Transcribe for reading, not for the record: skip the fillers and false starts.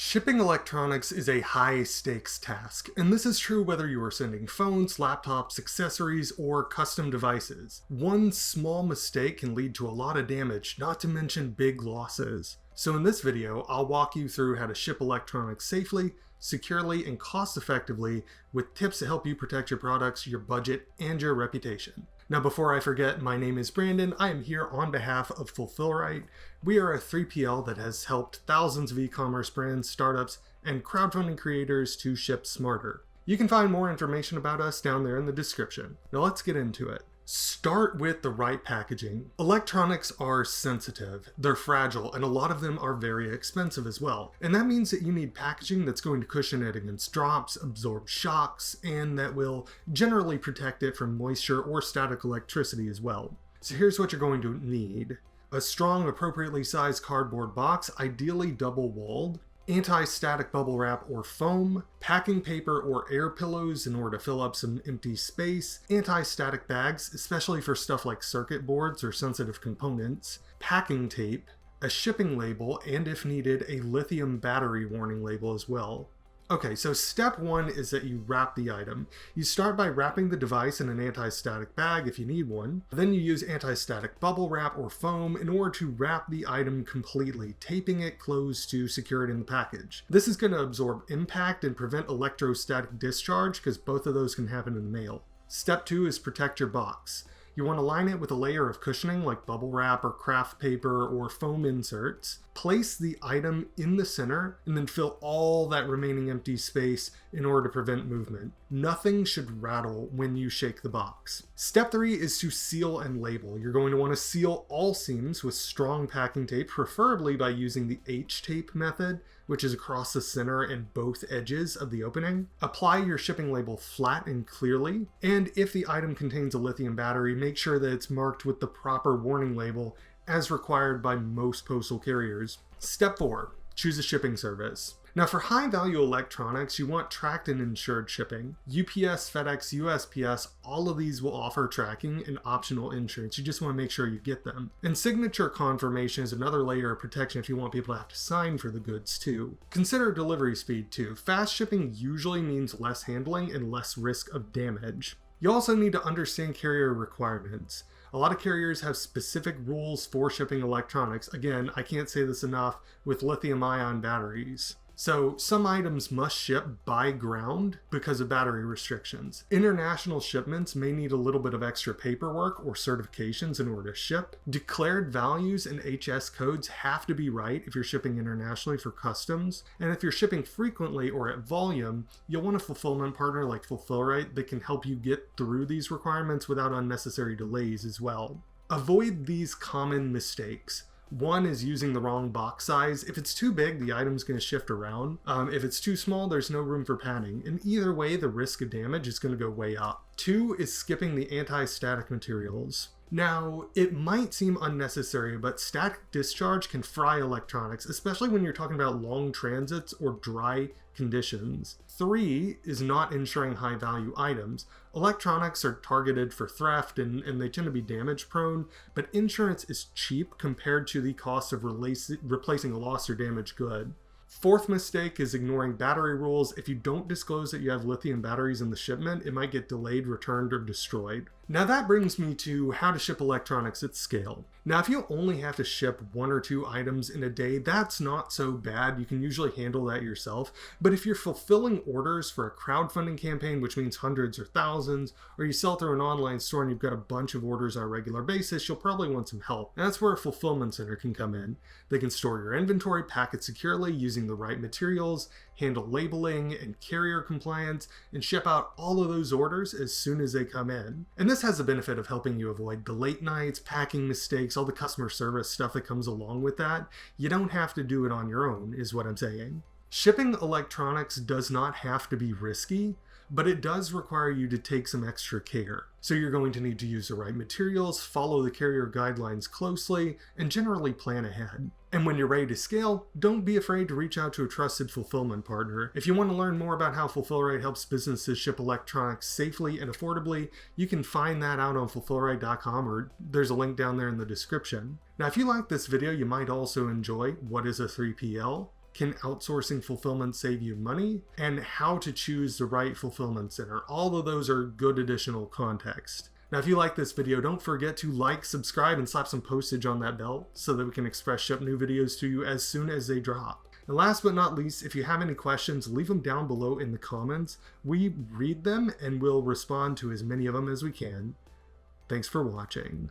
Shipping electronics is a high-stakes task, and this is true whether you are sending phones, laptops, accessories, or custom devices. One small mistake can lead to a lot of damage, not to mention big losses. So in this video, I'll walk you through how to ship electronics safely, securely, and cost-effectively with tips to help you protect your products, your budget, and your reputation. Now before I forget, my name is Brandon. I am here on behalf of Fulfillrite. We are a 3PL that has helped thousands of e-commerce brands, startups, and crowdfunding creators to ship smarter. You can find more information about us down there in the description. Now let's get into it. Start with the right packaging. Electronics are sensitive, they're fragile, and a lot of them are very expensive as well. And that means that you need packaging that's going to cushion it against drops, absorb shocks, and that will generally protect it from moisture or static electricity as well. So here's what you're going to need. A strong, appropriately sized cardboard box, ideally double-walled, anti-static bubble wrap or foam, packing paper or air pillows in order to fill up some empty space, anti-static bags, especially for stuff like circuit boards or sensitive components, packing tape, a shipping label, and if needed, a lithium battery warning label as well. Okay, so step one is that you wrap the item. You start by wrapping the device in an anti-static bag if you need one. Then you use anti-static bubble wrap or foam in order to wrap the item completely, taping it closed to secure it in the package. This is going to absorb impact and prevent electrostatic discharge because both of those can happen in the mail. Step two is protect your box. You want to line it with a layer of cushioning like bubble wrap or craft paper or foam inserts. Place the item in the center and then fill all that remaining empty space in order to prevent movement. Nothing should rattle when you shake the box. Step three is to seal and label. You're going to want to seal all seams with strong packing tape, preferably by using the H-tape method, which is across the center and both edges of the opening. Apply your shipping label flat and clearly, and if the item contains a lithium battery, make sure that it's marked with the proper warning label as required by most postal carriers. Step 4. Choose a shipping service. Now for high-value electronics, you want tracked and insured shipping. UPS, FedEx, USPS, all of these will offer tracking and optional insurance. You just want to make sure you get them. And signature confirmation is another layer of protection if you want people to have to sign for the goods too. Consider delivery speed too. Fast shipping usually means less handling and less risk of damage. You also need to understand carrier requirements. A lot of carriers have specific rules for shipping electronics. Again, I can't say this enough with lithium-ion batteries. So some items must ship by ground because of battery restrictions. International shipments may need a little bit of extra paperwork or certifications in order to ship. Declared values and HS codes have to be right if you're shipping internationally for customs. And if you're shipping frequently or at volume, you'll want a fulfillment partner like Fulfillrite that can help you get through these requirements without unnecessary delays as well. Avoid these common mistakes. One is using the wrong box size. If it's too big, the item's going to shift around. If it's too small, there's no room for padding. And either way, the risk of damage is going to go way up. 2 is skipping the anti-static materials. Now, it might seem unnecessary, but static discharge can fry electronics, especially when you're talking about long transits or dry conditions. 3 is not insuring high-value items. Electronics are targeted for theft and they tend to be damage prone, but insurance is cheap compared to the cost of replacing a lost or damaged good. 4th mistake is ignoring battery rules. If you don't disclose that you have lithium batteries in the shipment, it might get delayed, returned, or destroyed. Now that brings me to how to ship electronics at scale. Now if you only have to ship 1 or 2 items in a day, that's not so bad. You can usually handle that yourself. But if you're fulfilling orders for a crowdfunding campaign, which means hundreds or thousands, or you sell through an online store and you've got a bunch of orders on a regular basis, you'll probably want some help. And that's where a fulfillment center can come in. They can store your inventory, pack it securely using the right materials, handle labeling and carrier compliance, and ship out all of those orders as soon as they come in. And this has the benefit of helping you avoid the late nights, packing mistakes, all the customer service stuff that comes along with that. You don't have to do it on your own, is what I'm saying. Shipping electronics does not have to be risky, but it does require you to take some extra care. So you're going to need to use the right materials, follow the carrier guidelines closely, and generally plan ahead. And when you're ready to scale, don't be afraid to reach out to a trusted fulfillment partner. If you want to learn more about how Fulfillrite helps businesses ship electronics safely and affordably, you can find that out on fulfillrite.com, or there's a link down there in the description. Now, if you like this video, you might also enjoy What is a 3PL? can outsourcing fulfillment save you money, and how to choose the right fulfillment center. All of those are good additional context. Now, if you like this video, don't forget to like, subscribe, and slap some postage on that bell so that we can express ship new videos to you as soon as they drop. And last but not least, if you have any questions, leave them down below in the comments. We read them and we'll respond to as many of them as we can. Thanks for watching.